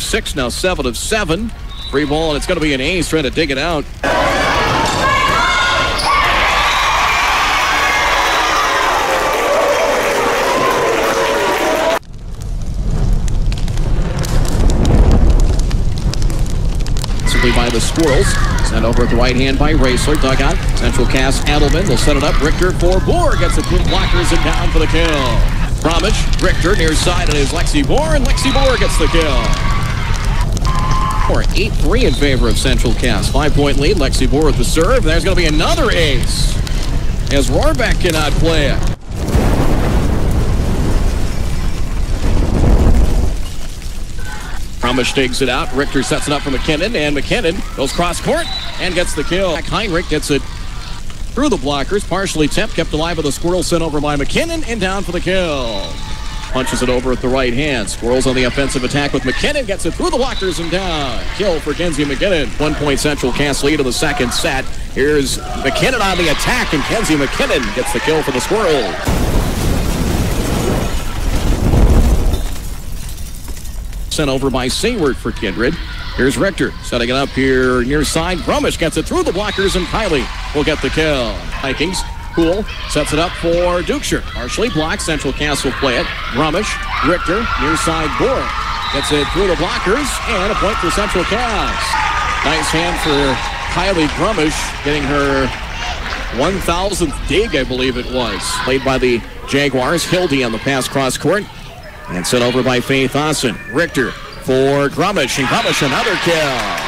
6, now 7 of 7. Free ball, and it's going to be an ace trying to dig it out. Simply by the Squirrels. Sent over at the right hand by Racer. Dugout. Central Cass Adelman will set it up. Richter for Bohr. Gets it through the blockers and down for the kill. Bromwich. Richter near side, and is Lexi Bohr, and Lexi Bohr gets the kill. 8-3 in favor of Central Cass. 5-point lead. Lexi Bohr with the serve. There's going to be another ace as Rohrbeck cannot play it. Bromwich takes it out. Richter sets it up for McKinnon, and McKinnon goes cross court and gets the kill. Heinrich gets it through the blockers, partially tipped, kept alive with a Squirrel, sent over by McKinnon, and down for the kill. Punches it over at the right hand. Squirrels on the offensive attack with McKinnon. Gets it through the blockers and down. Kill for Kenzie McKinnon. 1-point Central Cass lead in the second set. Here's McKinnon on the attack, and Kenzie McKinnon gets the kill for the Squirrels. Sent over by Sayward for Kindred. Here's Richter setting it up here near side. Bromwich gets it through the blockers, and Kylie will get the kill. Vikings. Poole sets it up for Dukeshire. Partially blocked. Central Cass will play it. Bromwich. Richter near side. Bohr gets it through the blockers, and a point for Central Cass. Nice hand for Kylie Bromwich, getting her 1,000th dig, I believe it was. Played by the Jaguars. Hildy on the pass cross court. And sent over by Faith Austin. Richter for Bromwich, and Bromwich another kill.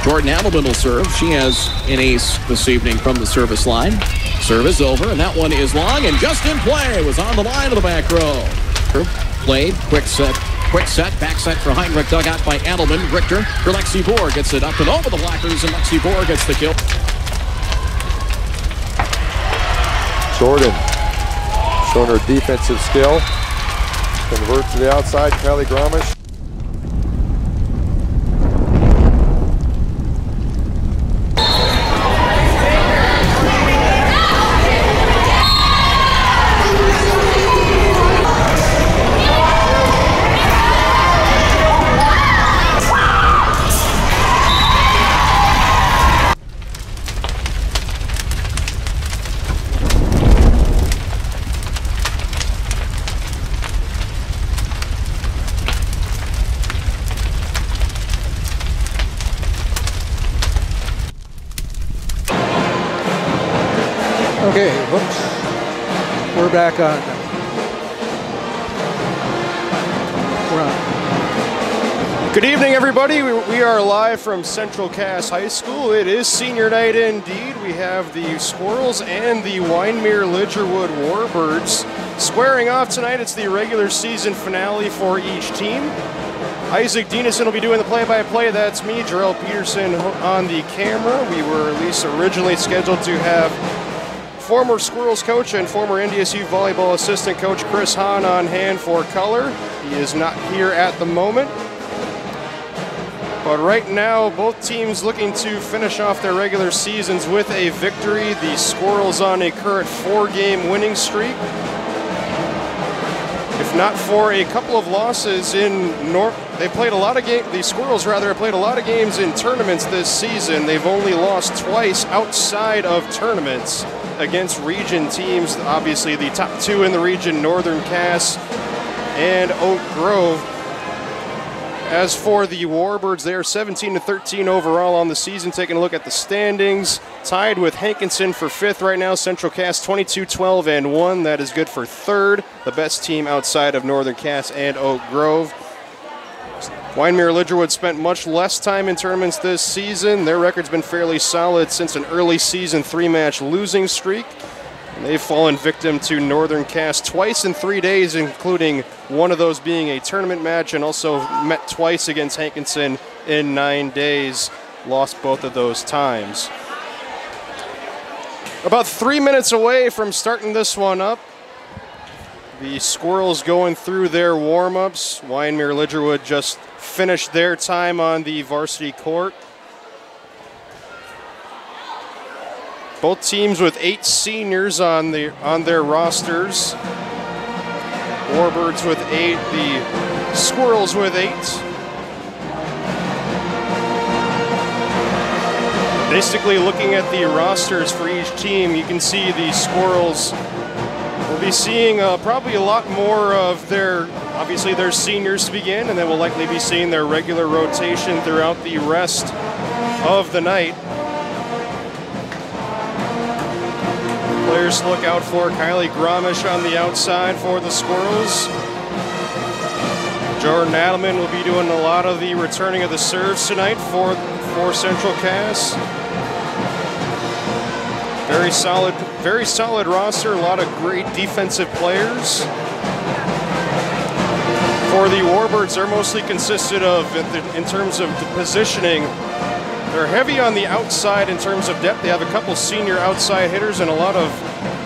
Jordan Adelman will serve. She has an ace this evening from the service line. Service over, and that one is long and just in play. Was on the line of the back row. Played, quick set, back set for Heinrich, dug out by Adelman. Richter for Lexi Bohr, gets it up and over the blockers, and Lexi Bohr gets the kill. Jordan showing her defensive skill. Convert to the outside, Kylie Bromwich. Okay, whoops. We're back on. We're on. Good evening, everybody. We are live from Central Cass High School. It is senior night indeed. We have the Squirrels and the Wyndmere-Lidgerwood Warbirds squaring off tonight. It's the regular season finale for each team. Isaac Dienison will be doing the play-by-play. That's me, Jarrell Peterson, on the camera. We were at least originally scheduled to have former Squirrels coach and former NDSU volleyball assistant coach Chris Hahn on hand for color. He is not here at the moment. But right now, both teams looking to finish off their regular seasons with a victory. The Squirrels on a current 4-game winning streak. If not for a couple of losses in they played a lot of games. The Squirrels rather have played a lot of games in tournaments this season. They've only lost twice outside of tournaments against region teams. Obviously, the top two in the region, Northern Cass and Oak Grove. As for the Warbirds, they are 17-13 overall on the season. Taking a look at the standings, tied with Hankinson for 5th right now. Central Cass 22-12-1. That is good for 3rd, the best team outside of Northern Cass and Oak Grove. Wyndmere-Lidgerwood spent much less time in tournaments this season. Their record's been fairly solid since an early season 3-match losing streak. And they've fallen victim to Northern Cass twice in 3 days, including one of those being a tournament match, and also met twice against Hankinson in 9 days. Lost both of those times. About 3 minutes away from starting this one up. The Squirrels going through their warm-ups. Wyndmere-Lidgerwood just finished their time on the varsity court. Both teams with 8 seniors on their rosters. Warbirds with 8, the Squirrels with 8. Basically, looking at the rosters for each team, you can see the Squirrels will be seeing probably a lot more of obviously their seniors to begin, and then we'll likely be seeing their regular rotation throughout the rest of the night. Players to look out for: Kylie Gromish on the outside for the Squirrels. Jordan Adelman will be doing a lot of the returning of the serves tonight for Central Cass. Very solid roster, a lot of great defensive players. For the Warbirds, they're mostly consisted of, in terms of the positioning, they're heavy on the outside in terms of depth. They have a couple senior outside hitters and a lot of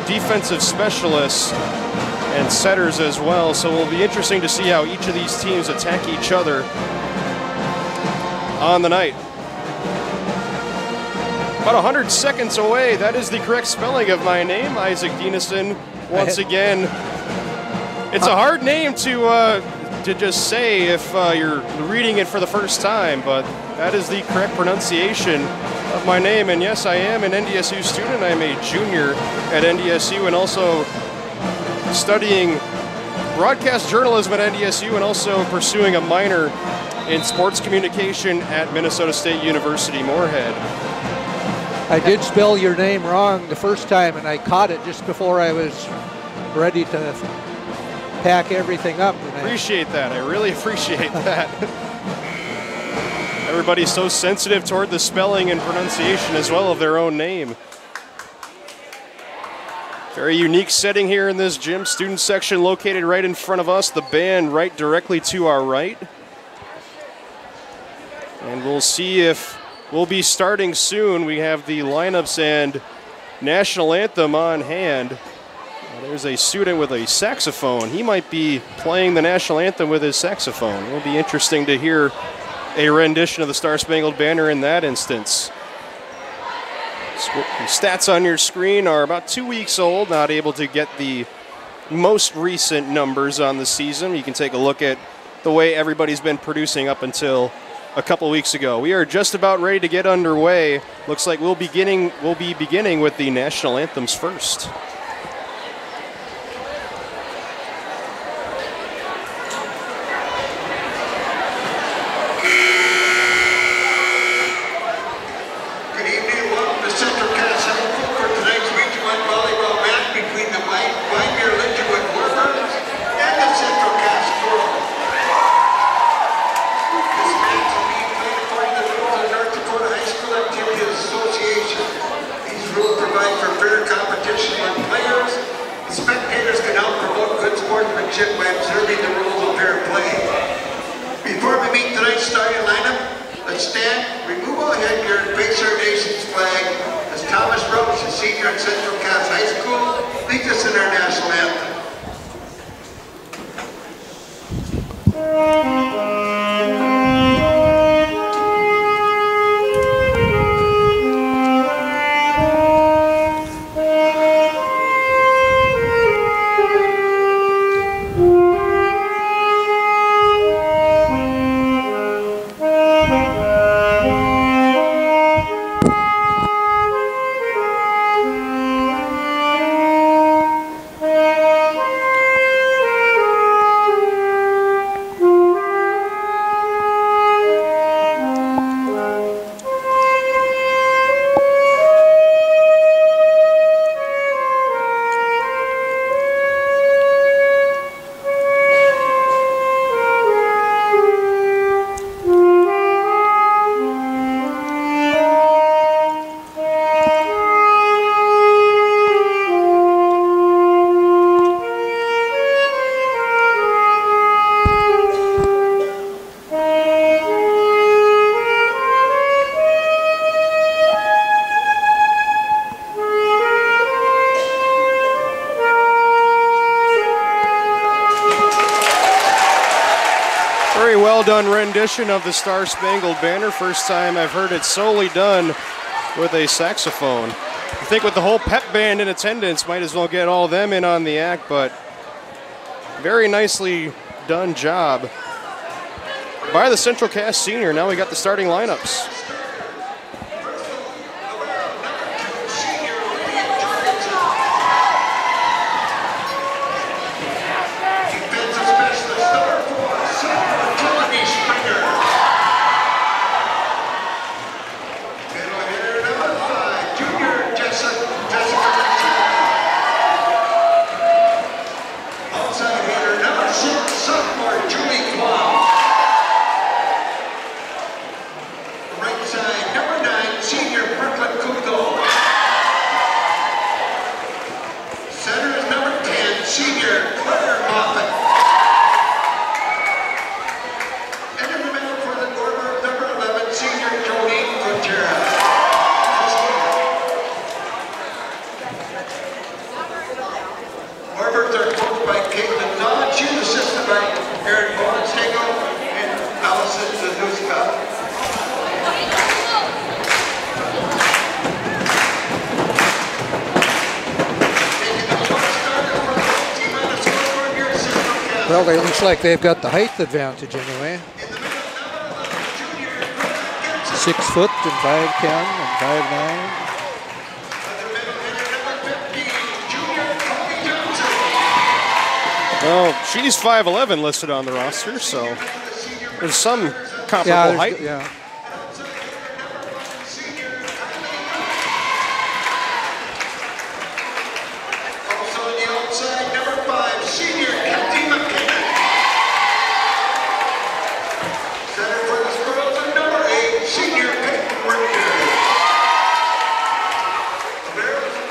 defensive specialists and setters as well. So it'll be interesting to see how each of these teams attack each other on the night. About 100 seconds away. That is the correct spelling of my name, Isaac Dienison. Once again, it's a hard name to just say if you're reading it for the first time, but that is the correct pronunciation of my name. And yes, I am an NDSU student. I'm a junior at NDSU and also studying broadcast journalism at NDSU and also pursuing a minor in sports communication at Minnesota State University, Moorhead. I did spell your name wrong the first time, and I caught it just before I was ready to pack everything up. Appreciate that. I really appreciate that. Everybody's so sensitive toward the spelling and pronunciation as well of their own name. Very unique setting here in this gym. Student section located right in front of us. The band right directly to our right. And we'll see if we'll be starting soon. We have the lineups and national anthem on hand. There's a student with a saxophone. He might be playing the national anthem with his saxophone. It'll be interesting to hear a rendition of the Star Spangled Banner in that instance. The stats on your screen are about 2 weeks old, not able to get the most recent numbers on the season. You can take a look at the way everybody's been producing up until a couple weeks ago. We are just about ready to get underway. Looks like we'll be beginning with the national anthems first. By observing the rules of fair play. Before we meet tonight's starting lineup, let's stand, remove all headgear, and face our nation's flag as Thomas Roach, a senior at Central Cass High School, leads us in our national anthem. Done rendition of the Star Spangled Banner. First time I've heard it solely done with a saxophone. I think with the whole pep band in attendance, might as well get all them in on the act, but Very nicely done job by the Central Cass senior. Now we got the starting lineups. Well, they looks like they've got the height advantage anyway. 6 foot and 5'10" and 5'9". Well, she's 5'11" listed on the roster, so there's some comparable height. Yeah. Also on the outside, number 5, senior Captain McKinnon. Center for the Squirrels and number 8, senior Peyton Richter.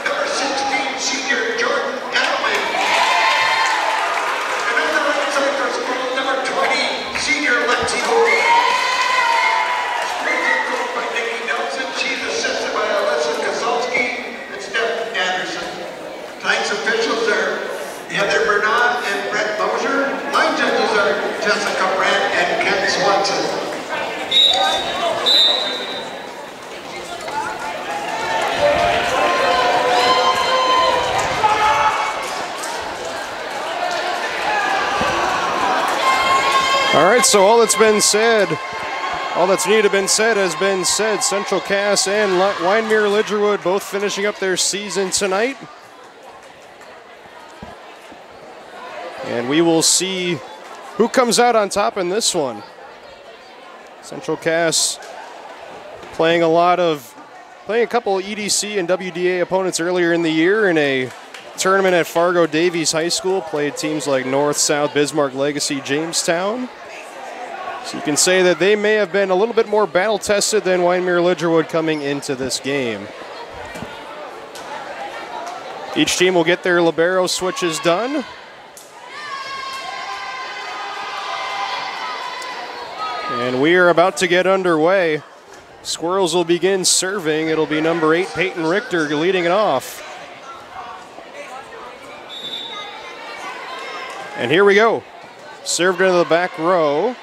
Number 16, senior Jordan Edelman. And on the right side for Squirrels, number 20, senior Lexi Hogan. Squirrels are coached by Nikki Nelson. She's assisted by Alyssa Kozolski and Steph Anderson. Tonight's officials are Heather Bernard and Brett Mosier. Line judges are Jessica Brandt and Ken Swanson. All right, so all that's been said, all that's needed to been said has been said. Central Cass and Wyndmere Lidgerwood both finishing up their season tonight. And we will see who comes out on top in this one. Central Cass playing a couple EDC and WDA opponents earlier in the year in a tournament at Fargo Davies High School. Played teams like North, South, Bismarck, Legacy, Jamestown. So you can say that they may have been a little bit more battle-tested than Wyndmere Lidgerwood coming into this game. Each team will get their libero switches done. And we are about to get underway. Squirrels will begin serving. It'll be number 8, Peyton Richter, leading it off. And here we go. Served into the back row.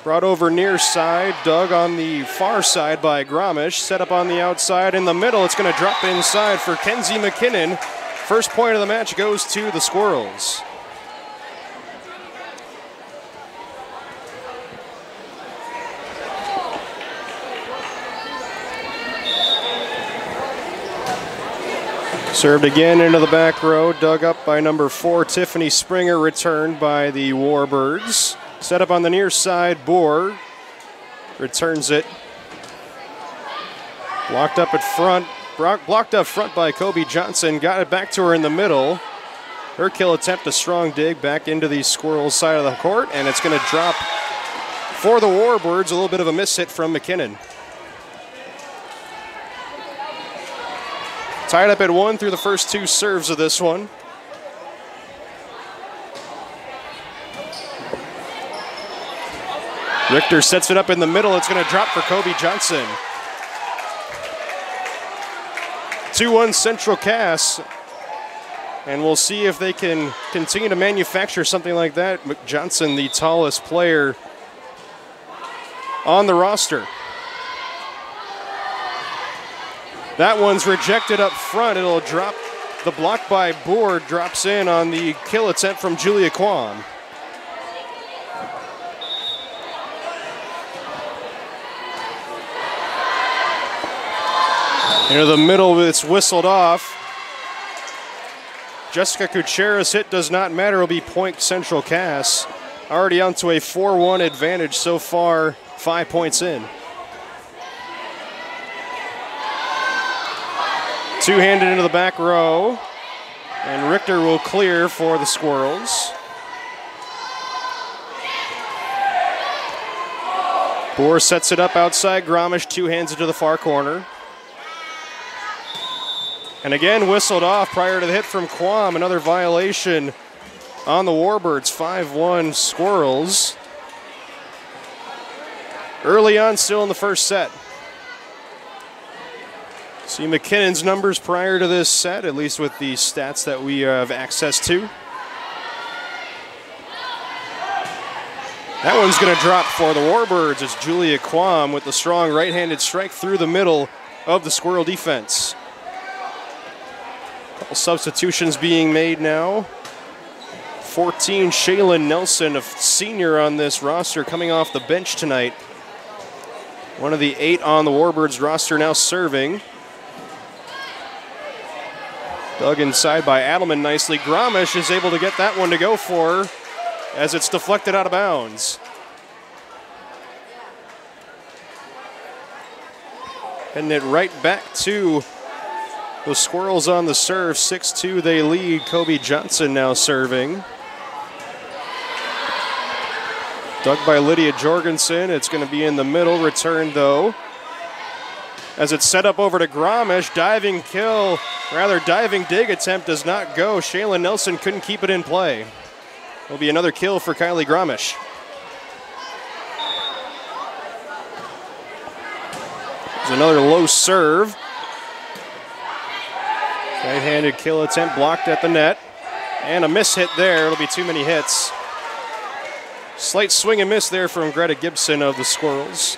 Brought over near side, dug on the far side by Gromish. Set up on the outside in the middle. It's going to drop inside for Kenzie McKinnon. First point of the match goes to the Squirrels. Served again into the back row, dug up by number 4, Tiffany Springer, returned by the Warbirds. Set up on the near side, Boer returns it. Blocked up front by Kobe Johnson, got it back to her in the middle. Her kill attempt, a strong dig back into the Squirrels side of the court, and it's going to drop for the Warbirds. A little bit of a miss hit from McKinnon. Tied up at 1 through the first 2 serves of this one. Richter sets it up in the middle. It's going to drop for Kobe Johnson. 2-1 Central Cass. And we'll see if they can continue to manufacture something like that. Johnson, the tallest player on the roster. That one's rejected up front. It'll drop The block by Board drops in on the kill attempt from Julia Kwam. Into the middle, it's whistled off. Jessica Kuchera's hit does not matter. It'll be point Central Cass. Already onto a 4-1 advantage so far, 5 points in. Two-handed into the back row. And Richter will clear for the Squirrels. Bohr sets it up outside. Gromish two hands it to the far corner. And again, whistled off prior to the hit from Kwam. Another violation on the Warbirds. 5-1 Squirrels. Early on, still in the first set. See McKinnon's numbers prior to this set, at least with the stats that we have access to. That one's going to drop for the Warbirds. It's Julia Kwam with the strong right-handed strike through the middle of the Squirrel defense. Couple substitutions being made now. 14, Shaylin Nelson, a senior on this roster, coming off the bench tonight. One of the 8 on the Warbirds roster now serving. Dug inside by Adelman nicely. Gromish is able to get that one to go for her as it's deflected out of bounds. Heading it right back to the Squirrels on the serve. 6-2 they lead. Kobe Johnson now serving. Dug by Lydia Jorgensen. It's going to be in the middle. Return though. As it's set up over to Gromish. Diving kill, rather diving dig attempt does not go. Shaylin Nelson couldn't keep it in play. Will be another kill for Kylie Gromish. There's another low serve. Right-handed kill attempt blocked at the net. And a miss hit there. It'll be too many hits. Slight swing and miss there from Greta Gibson of the Squirrels.